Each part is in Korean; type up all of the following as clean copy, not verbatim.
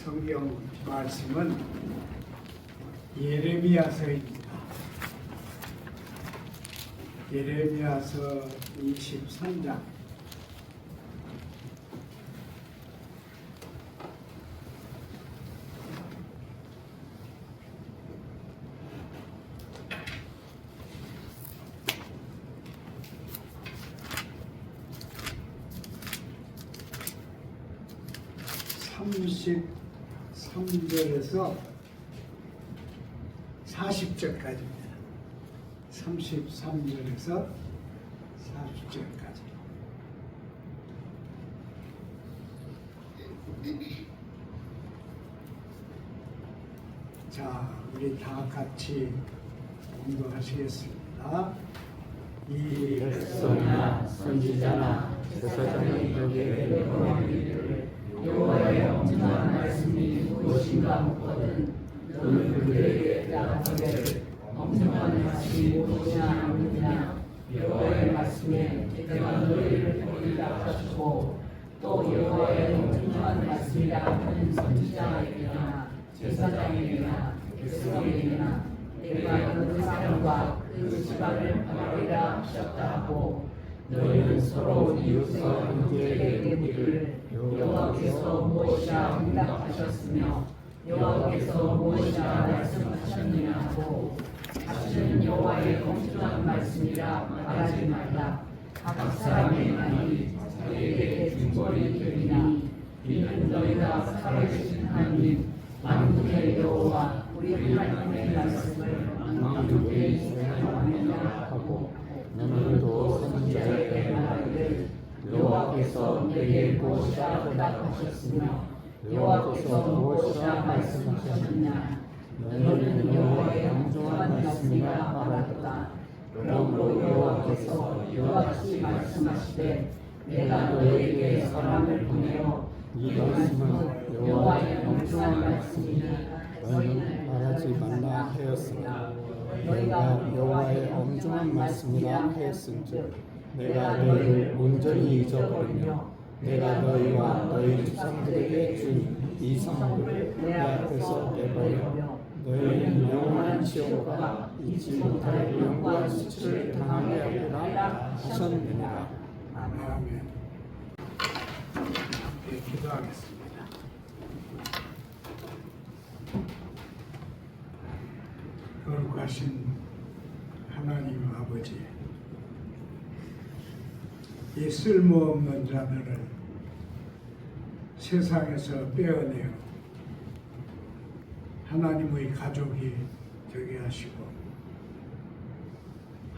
성경 말씀은 예레미야서입니다. 예레미야서 23장 33절에서 40절까지입니다. 33절에서 40절까지. 자, 우리 다 같이 공부하시겠습니다. 이 백성이나 선지자나 제사장에게 여호와의 엄청난 말씀이 무엇인가 묻거든 너는 그들에게 대답하기를 엄청난 말씀이 무엇이냐 하느냐 여호와의 말씀에 내가 너희를 버리라 하시고 또 여호와의 엄청난 말씀이라 하는 선지자에게나 제사장에게나 백성에게나 내가 그 사람과 그 집안을 파하리라 하셨다 하고 너희는 서로 이웃과 형제에게 묻기를 여호와께서 무엇이라 응답하셨으며 여호와께서 무엇이라 말씀하셨느냐 하고 다시는 여호와의 엄청난 말씀이라 말하지 말라. 각 사람의 말이 자기에게 중벌이 되리니 이는 너희가 살아계신 하나님 만군의 여호와 우리 하나님의 말씀을 만국에 사용하느냐 하고 너희도 선지자에게 말하기를 여호와께서 내게 무엇이라 대답하셨으며 여호와께서 무엇이라 말씀하셨느냐 너희는 여호와의 엄중한 말씀이라 말하였다. 그러므로 여호와께서 이와 같이 말씀하시되 내가 너희에게 사람을 보내어 이 말씀은 여호와의 엄중한 말씀이니 너희는 말하지 말라 하였으나 너희가 여호와의 엄중한 말씀이라 하였은즉 내가 너희를 온전히 잊어버리며 내가 너희와 너희 조상들에게 준 이 성물을 내 앞에서 내버려 너희는 영원한 지옥과 잊지 못할 영원한 수치를 당하게 하리라 하셨느니라. 아멘. 함께 기도하겠습니다. 거룩하신 하나님 아버지, 이 쓸모없는 자들을 세상에서 빼어내어 하나님의 가족이 되게 하시고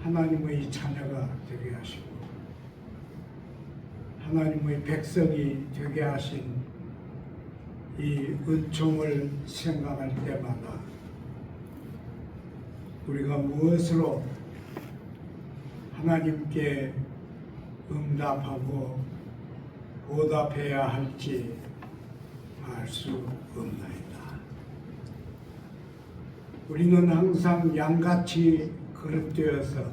하나님의 자녀가 되게 하시고 하나님의 백성이 되게 하신 이 은총을 생각할 때마다 우리가 무엇으로 하나님께 응답하고 보답해야 할지 알 수 없나이다. 우리는 항상 양같이 그릇되어서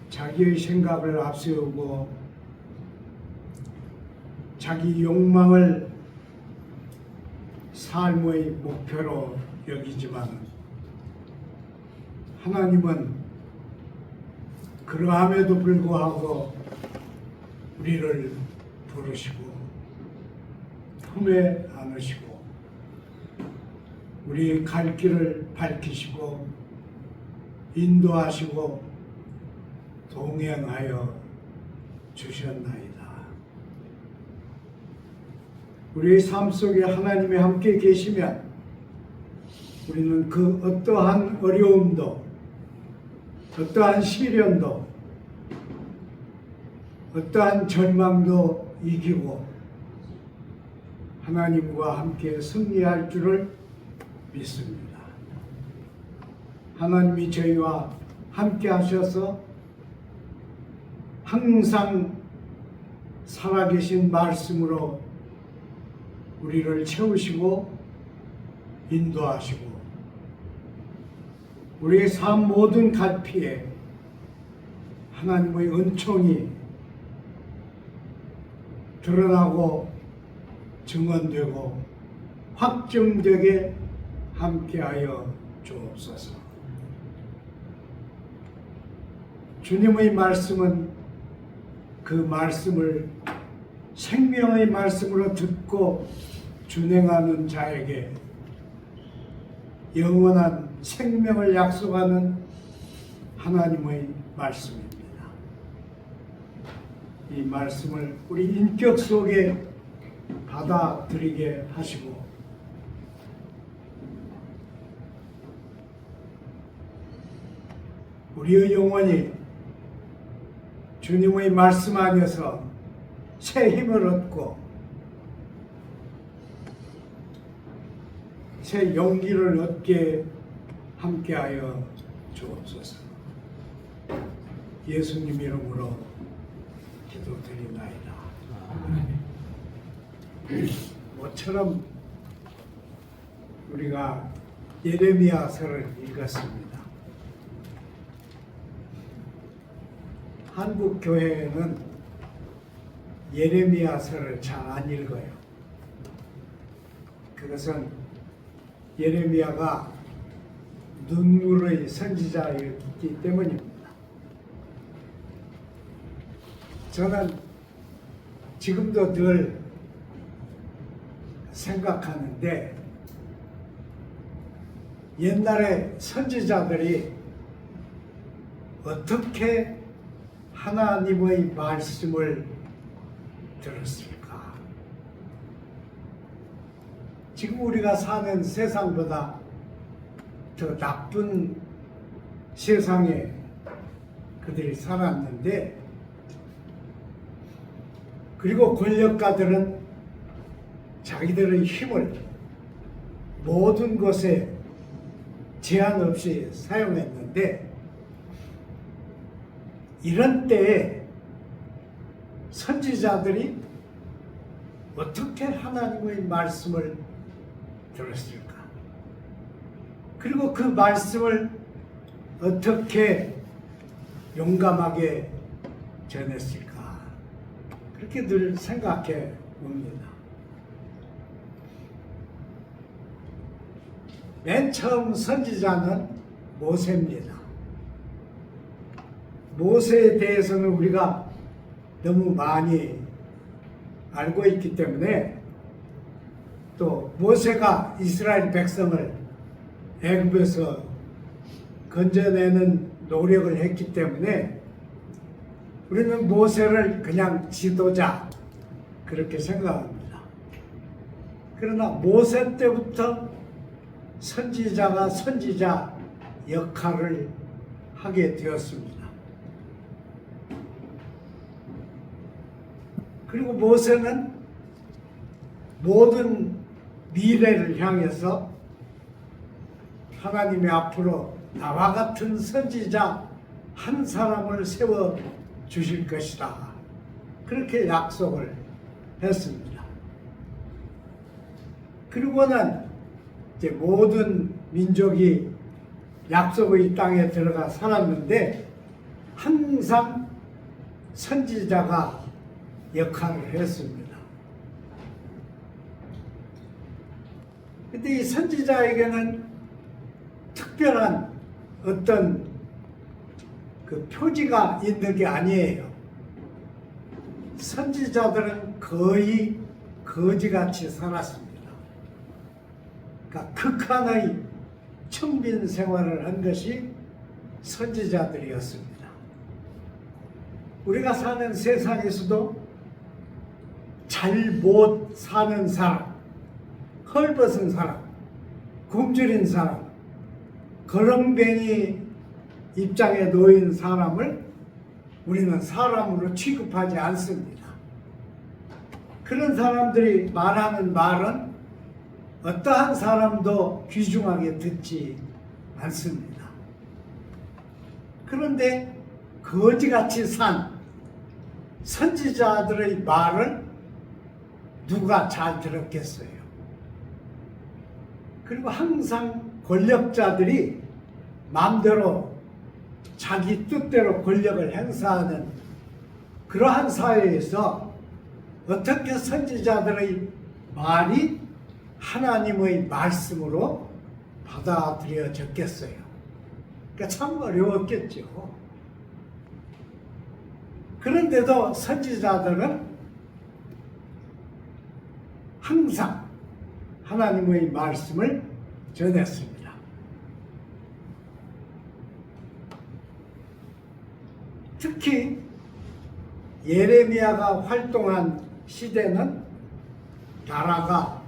자기의 생각을 앞세우고 자기 욕망을 삶의 목표로 여기지만 하나님은 그러함에도 불구하고 우리를 부르시고 품에 안으시고 우리의 갈 길을 밝히시고 인도하시고 동행하여 주셨나이다. 우리의 삶 속에 하나님이 함께 계시면 우리는 그 어떠한 어려움도 어떠한 시련도 어떠한 절망도 이기고 하나님과 함께 승리할 줄을 믿습니다. 하나님이 저희와 함께 하셔서 항상 살아계신 말씀으로 우리를 채우시고 인도하시고 우리의 삶 모든 갈피에 하나님의 은총이 드러나고 증언되고 확증되게 함께하여 주옵소서. 주님의 말씀은 그 말씀을 생명의 말씀으로 듣고 준행하는 자에게 영원한 생명을 약속하는 하나님의 말씀입니다. 이 말씀을 우리 인격 속에 받아들이게 하시고 우리의 영혼이 주님의 말씀 안에서 새 힘을 얻고 새 용기를 얻게 함께하여 주옵소서. 예수님 이름으로 기도드리나이다. 모처럼 우리가 예레미야서를 읽었습니다. 한국 교회는 예레미야서를 잘 안 읽어요. 그것은 예레미야가 눈물의 선지자였기 때문입니다. 저는 지금도 늘 생각하는데 옛날에 선지자들이 어떻게 하나님의 말씀을 들었을까? 지금 우리가 사는 세상보다 더 나쁜 세상에 그들이 살았는데, 그리고 권력가들은 자기들의 힘을 모든 것에 제한 없이 사용했는데, 이런 때에 선지자들이 어떻게 하나님의 말씀을 들었을까? 그리고 그 말씀을 어떻게 용감하게 전했을까? 그렇게 늘 생각해 봅니다. 맨 처음 선지자는 모세입니다. 모세에 대해서는 우리가 너무 많이 알고 있기 때문에, 또 모세가 이스라엘 백성을 애굽에서 건져내는 노력을 했기 때문에 우리는 모세를 그냥 지도자 그렇게 생각합니다. 그러나 모세 때부터 선지자가 선지자 역할을 하게 되었습니다. 그리고 모세는 모든 미래를 향해서 하나님의 앞으로 나와 같은 선지자 한 사람을 세워 주실 것이다, 그렇게 약속을 했습니다. 그리고는 이제 모든 민족이 약속의 땅에 들어가 살았는데 항상 선지자가 역할을 했습니다. 근데 이 선지자에게는 특별한 어떤 그 표지가 있는 게 아니에요. 선지자들은 거의 거지같이 살았습니다. 그러니까 극한의 청빈 생활을 한 것이 선지자들이었습니다. 우리가 사는 세상에서도 잘 못 사는 사람, 헐벗은 사람, 굶주린 사람, 거렁뱅이 입장에 놓인 사람을 우리는 사람으로 취급하지 않습니다. 그런 사람들이 말하는 말은 어떠한 사람도 귀중하게 듣지 않습니다. 그런데 거지같이 산 선지자들의 말을 누가 잘 들었겠어요? 그리고 항상 권력자들이 마음대로 자기 뜻대로 권력을 행사하는 그러한 사회에서 어떻게 선지자들의 말이 하나님의 말씀으로 받아들여졌겠어요? 그러니까 참 어려웠겠죠. 그런데도 선지자들은 항상 하나님의 말씀을 전했습니다. 특히 예레미야가 활동한 시대는 나라가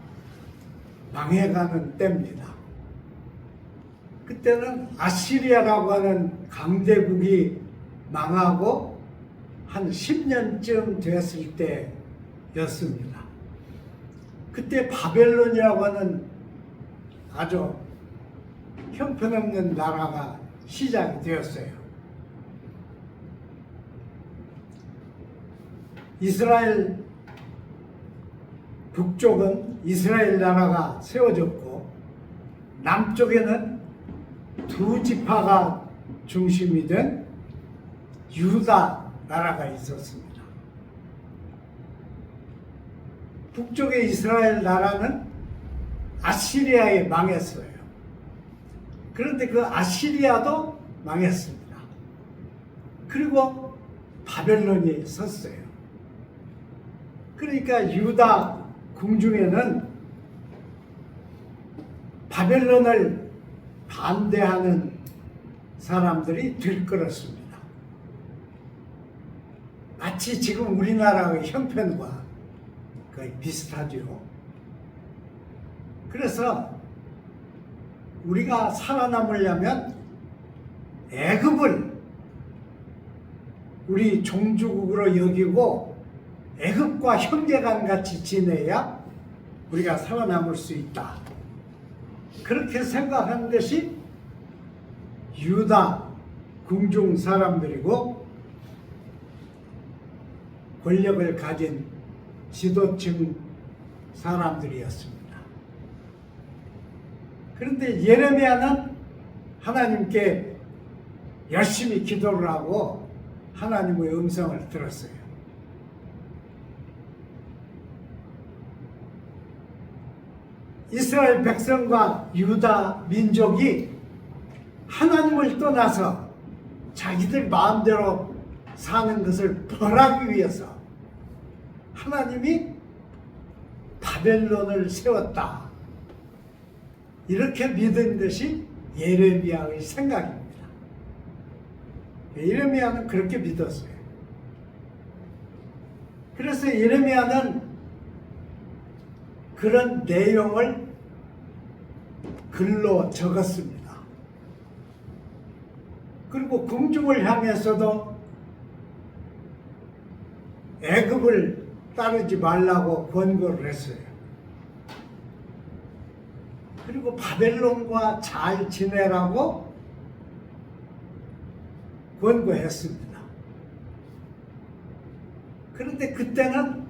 망해가는 때입니다. 그때는 아시리아라고 하는 강대국이 망하고 한 10년쯤 됐을 때였습니다. 그때 바벨론이라고 하는 아주 형편없는 나라가 시작이 되었어요. 이스라엘 북쪽은 이스라엘 나라가 세워졌고 남쪽에는 두 지파가 중심이 된 유다 나라가 있었습니다. 북쪽의 이스라엘 나라는 아시리아에 망했어요. 그런데 그 아시리아도 망했습니다. 그리고 바벨론이 섰어요. 그러니까 유다 궁중에는 바벨론을 반대하는 사람들이 들끓었습니다. 마치 지금 우리나라의 형편과 거의 비슷하죠. 그래서 우리가 살아남으려면 애굽을 우리 종주국으로 여기고 애굽과 형제간 같이 지내야 우리가 살아남을 수 있다. 그렇게 생각하는 것이 유다 궁중 사람들이고 권력을 가진 지도층 사람들이었습니다. 그런데 예레미야는 하나님께 열심히 기도를 하고 하나님의 음성을 들었어요. 이스라엘 백성과 유다 민족이 하나님을 떠나서 자기들 마음대로 사는 것을 벌하기 위해서 하나님이 바벨론을 세웠다. 이렇게 믿은 것이 예레미야의 생각입니다. 예레미야는 그렇게 믿었어요. 그래서 예레미야는 그런 내용을 글로 적었습니다. 그리고 궁중을 향해서도 애굽을 따르지 말라고 권고를 했어요. 그리고 바벨론과 잘 지내라고 권고했습니다. 그런데 그때는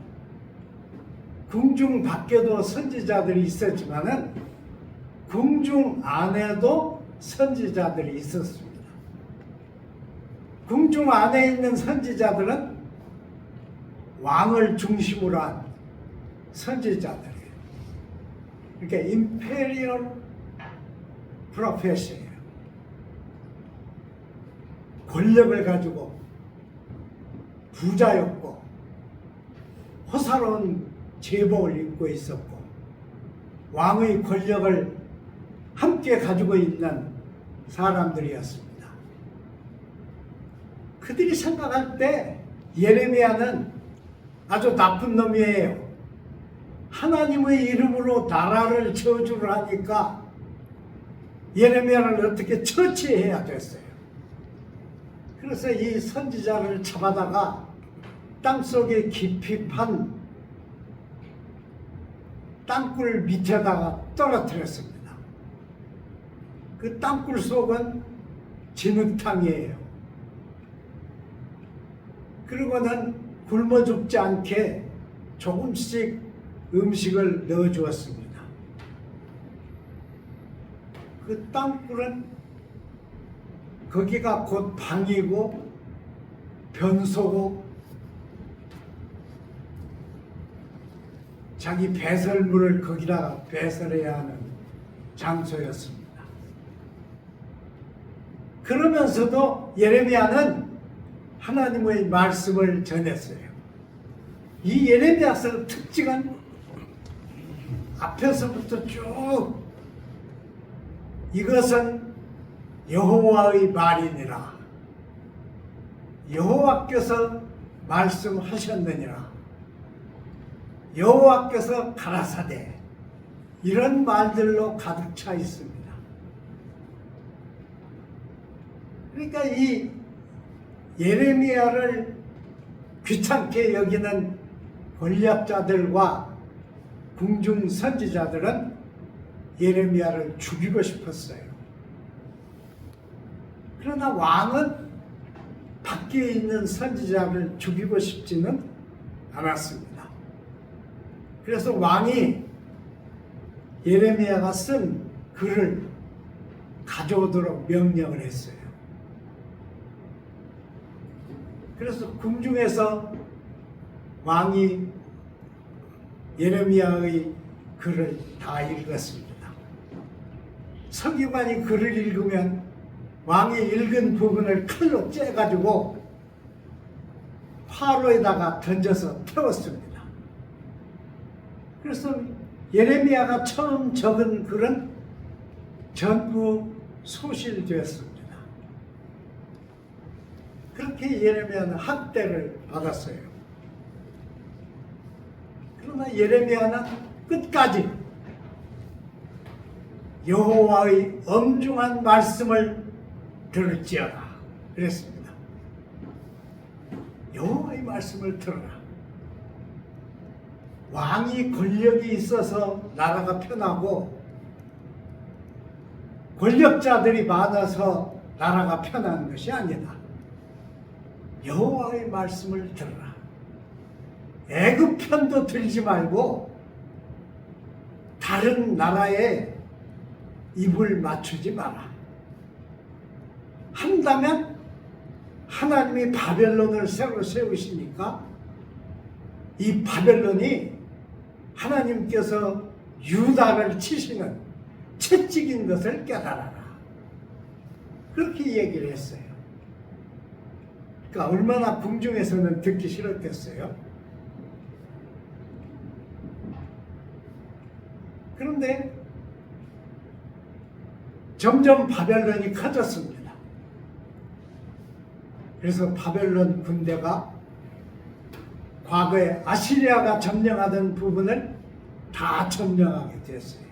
궁중 밖에도 선지자들이 있었지만은 궁중 안에도 선지자들이 있었습니다. 궁중 안에 있는 선지자들은 왕을 중심으로 한 선지자들이에요. 그러니까 임페리얼 프로페시예요. 권력을 가지고 부자였고 호사로운 제복을 입고 있었고 왕의 권력을 함께 가지고 있는 사람들이었습니다. 그들이 생각할 때 예레미야는 아주 나쁜 놈이에요. 하나님의 이름으로 나라를 저주를 하니까 예레미야를 어떻게 처치해야 됐어요. 그래서 이 선지자를 잡아다가 땅속에 깊이 판 땅굴 밑에다가 떨어뜨렸습니다. 그 땅굴 속은 진흙탕이에요. 그리고는 굶어 죽지 않게 조금씩 음식을 넣어 주었습니다. 그 땅굴은 거기가 곧 방이고 변소고 자기 배설물을 거기다가 배설해야 하는 장소였습니다. 그러면서도 예레미야는 하나님의 말씀을 전했어요. 이 예레미야서 특징은 앞에서부터 쭉 이것은 여호와의 말이니라, 여호와께서 말씀하셨느니라, 여호와께서 가라사대, 이런 말들로 가득 차 있습니다. 그러니까 이 예레미야를 귀찮게 여기는 권력자들과 궁중 선지자들은 예레미야를 죽이고 싶었어요. 그러나 왕은 밖에 있는 선지자를 죽이고 싶지는 않았습니다. 그래서 왕이 예레미야가 쓴 글을 가져오도록 명령을 했어요. 그래서 궁중에서 왕이 예레미야의 글을 다 읽었습니다. 서기관이 글을 읽으면 왕이 읽은 부분을 칼로 째가지고 화로에다가 던져서 태웠습니다. 그래서 예레미야가 처음 적은 글은 전부 소실되었습니다. 그렇게 예레미야는 학대를 받았어요. 그러나 예레미야는 끝까지 여호와의 엄중한 말씀을 들을지어다 그랬습니다. 여호와의 말씀을 들어라. 왕이 권력이 있어서 나라가 편하고 권력자들이 많아서 나라가 편한 것이 아니다. 여호와의 말씀을 들어라. 애굽 편도 들지 말고 다른 나라에 입을 맞추지 마라. 한다면 하나님이 바벨론을 새로 세우시니까 이 바벨론이 하나님께서 유다를 치시는 채찍인 것을 깨달아라. 그렇게 얘기를 했어요. 그러니까 얼마나 궁중에서는 듣기 싫었겠어요. 그런데 점점 바벨론이 커졌습니다. 그래서 바벨론 군대가 과거에 아시리아가 점령하던 부분을 다 점령하게 됐어요.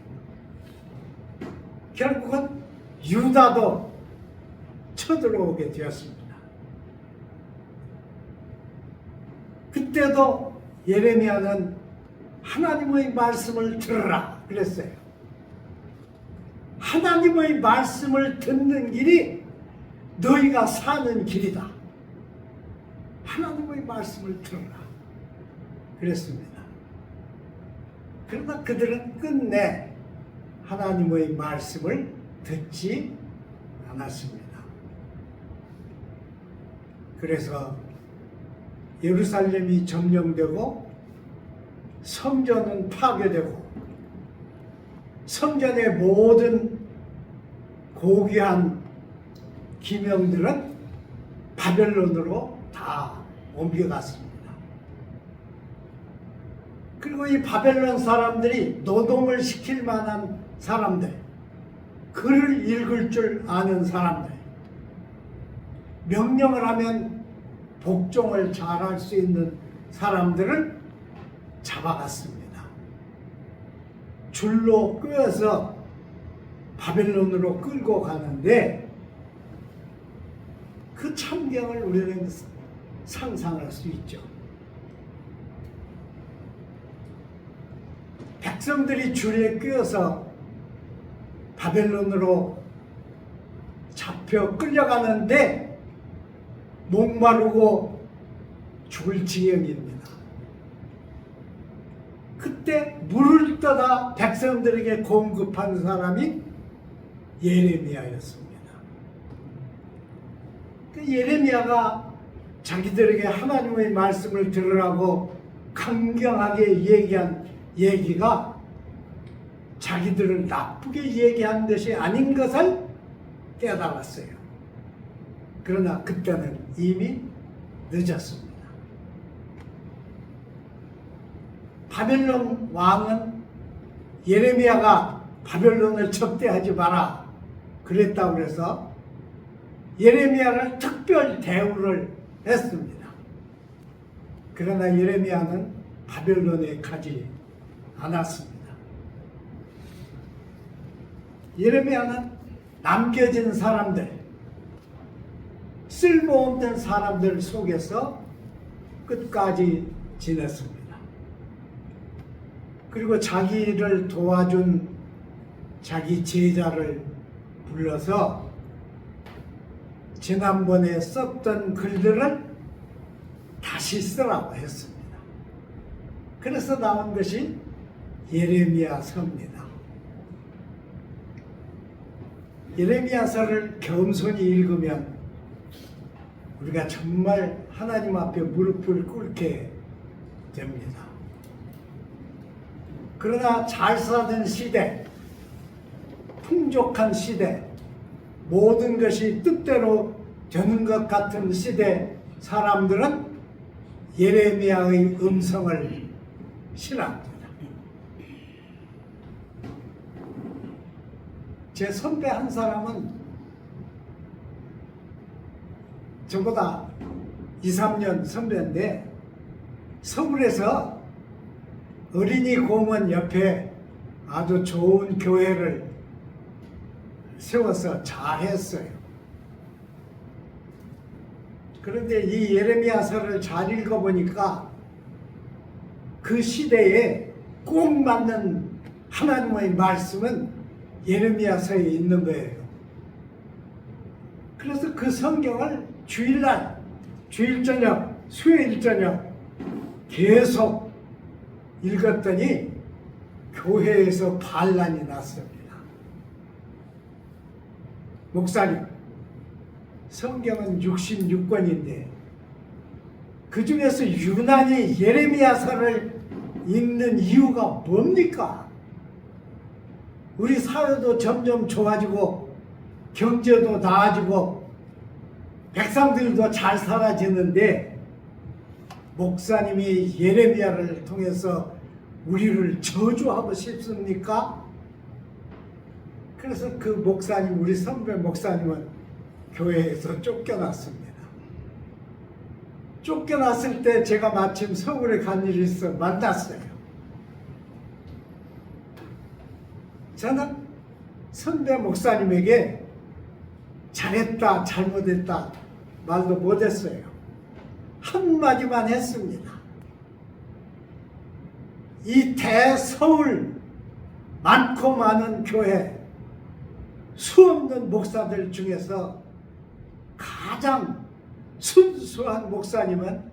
결국은 유다도 쳐들어오게 되었습니다. 그때도 예레미야는 하나님의 말씀을 들으라 그랬어요. 하나님의 말씀을 듣는 길이 너희가 사는 길이다. 하나님의 말씀을 들으라 그랬습니다. 그러나 그들은 끝내 하나님의 말씀을 듣지 않았습니다. 그래서 예루살렘이 점령되고 성전은 파괴되고 성전의 모든 고귀한 기명들은 바벨론으로 다 옮겨갔습니다. 그리고 이 바벨론 사람들이 노동을 시킬 만한 사람들, 글을 읽을 줄 아는 사람들, 명령을 하면 복종을 잘할 수 있는 사람들을 잡아갔습니다. 줄로 끄어서 바벨론으로 끌고 가는데 그 참경을 우리는 상상할 수 있죠. 백성들이 줄에 끄어서 바벨론으로 잡혀 끌려가는데 목마르고 죽을 지경입니다. 그때 물을 떠다 백성들에게 공급한 사람이 예레미야였습니다. 그 예레미야가 자기들에게 하나님의 말씀을 들으라고 강경하게 얘기한 얘기가 자기들을 나쁘게 얘기한 것이 아닌 것을 깨달았어요. 그러나 그때는 이미 늦었습니다. 바벨론 왕은 예레미야가 바벨론을 접대하지 마라 그랬다고 해서 예레미야를 특별 대우를 했습니다. 그러나 예레미야는 바벨론에 가지 않았습니다. 예레미야는 남겨진 사람들, 쓸모없는 사람들 속에서 끝까지 지냈습니다. 그리고 자기를 도와준 자기 제자를 불러서 지난번에 썼던 글들을 다시 쓰라고 했습니다. 그래서 나온 것이 예레미야서입니다. 예레미야서를 겸손히 읽으면 우리가 정말 하나님 앞에 무릎을 꿇게 됩니다. 그러나 잘 사는 시대, 풍족한 시대, 모든 것이 뜻대로 되는 것 같은 시대 사람들은 예레미야의 음성을 싫어합니다. 제 선배 한 사람은 저보다 2, 3년 선배인데 서울에서 어린이 공원 옆에 아주 좋은 교회를 세워서 잘했어요. 그런데 이 예레미야서를 잘 읽어보니까 그 시대에 꼭 맞는 하나님의 말씀은 예레미야서에 있는 거예요. 그래서 그 성경을 주일날, 주일 저녁, 수요일 저녁 계속 읽었더니 교회에서 반란이 났습니다. 목사님, 성경은 66권인데 그 중에서 유난히 예레미야서를 읽는 이유가 뭡니까? 우리 사회도 점점 좋아지고 경제도 나아지고 백성들도 잘 살아지는데 목사님이 예레미야를 통해서 우리를 저주하고 싶습니까? 그래서 그 목사님, 우리 선배 목사님은 교회에서 쫓겨났습니다. 쫓겨났을 때 제가 마침 서울에 간 일이 있어 만났어요. 저는 선배 목사님에게 잘했다, 잘못했다 말도 못했어요. 한마디만 했습니다. 이 대서울 많고 많은 교회 수없는 목사들 중에서 가장 순수한 목사님은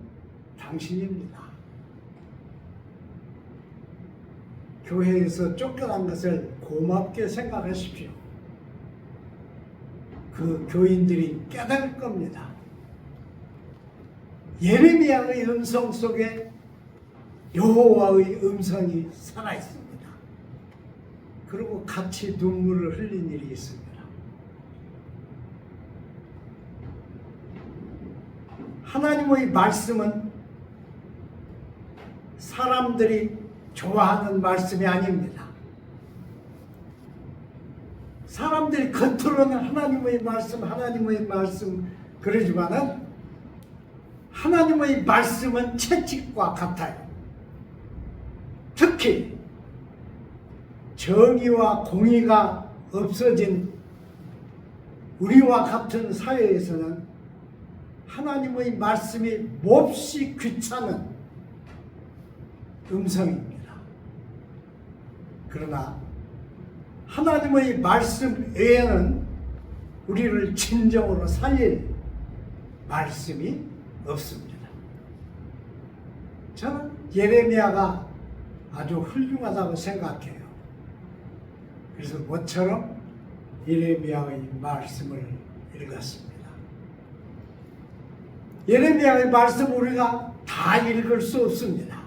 당신입니다. 교회에서 쫓겨난 것을 고맙게 생각하십시오. 그 교인들이 깨달을 겁니다. 예레미야의 음성 속에 여호와의 음성이 살아있습니다. 그리고 같이 눈물을 흘린 일이 있습니다. 하나님의 말씀은 사람들이 좋아하는 말씀이 아닙니다. 사람들이 겉으로는 하나님의 말씀 그러지만은 하나님의 말씀은 채찍과 같아요. 특히 정의와 공의가 없어진 우리와 같은 사회에서는 하나님의 말씀이 몹시 귀찮은 음성입니다. 그러나 하나님의 말씀 외에는 우리를 진정으로 살릴 말씀이 없습니다. 저는 예레미야가 아주 훌륭하다고 생각해요. 그래서 모처럼 예레미야의 말씀을 읽었습니다. 예레미야의 말씀 우리가 다 읽을 수 없습니다.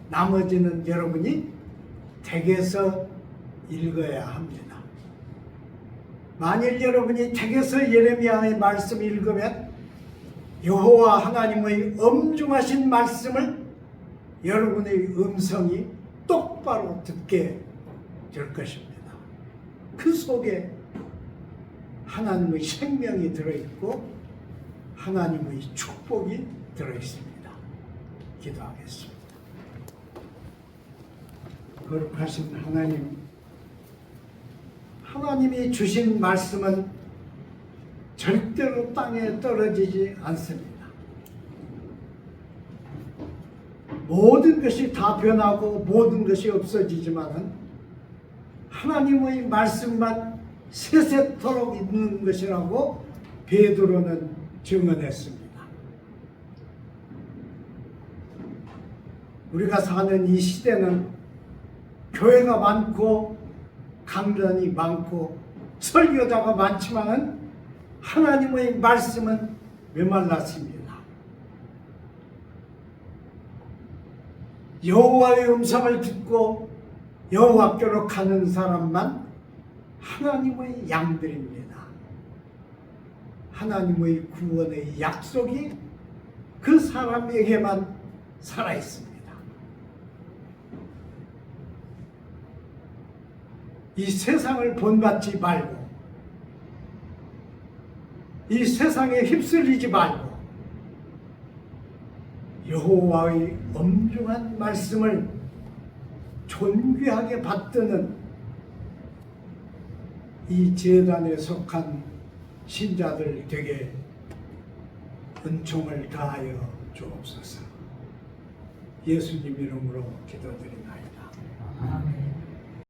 나머지는 여러분이 댁에서 읽어야 합니다. 만일 여러분이 댁에서 예레미야의 말씀을 읽으면 여호와 하나님의 엄중하신 말씀을 여러분의 음성이 똑바로 듣게 될 것입니다. 그 속에 하나님의 생명이 들어있고 하나님의 축복이 들어있습니다. 기도하겠습니다. 거룩하신 하나님, 하나님이 주신 말씀은 절대로 땅에 떨어지지 않습니다. 모든 것이 다 변하고 모든 것이 없어지지만은 하나님의 말씀만 세세토록 있는 것이라고 베드로는 증언했습니다. 우리가 사는 이 시대는 교회가 많고 강단이 많고 설교자가 많지만은 하나님의 말씀은 메말랐습니다. 여호와의 음성을 듣고 여호와께로 가는 사람만 하나님의 양들입니다. 하나님의 구원의 약속이 그 사람에게만 살아있습니다. 이 세상을 본받지 말고 이 세상에 휩쓸리지 말고 여호와의 엄중한 말씀을 존귀하게 받드는 이 제단에 속한 신자들 되게 은총을 다하여 주옵소서. 예수님 이름으로 기도드립니다.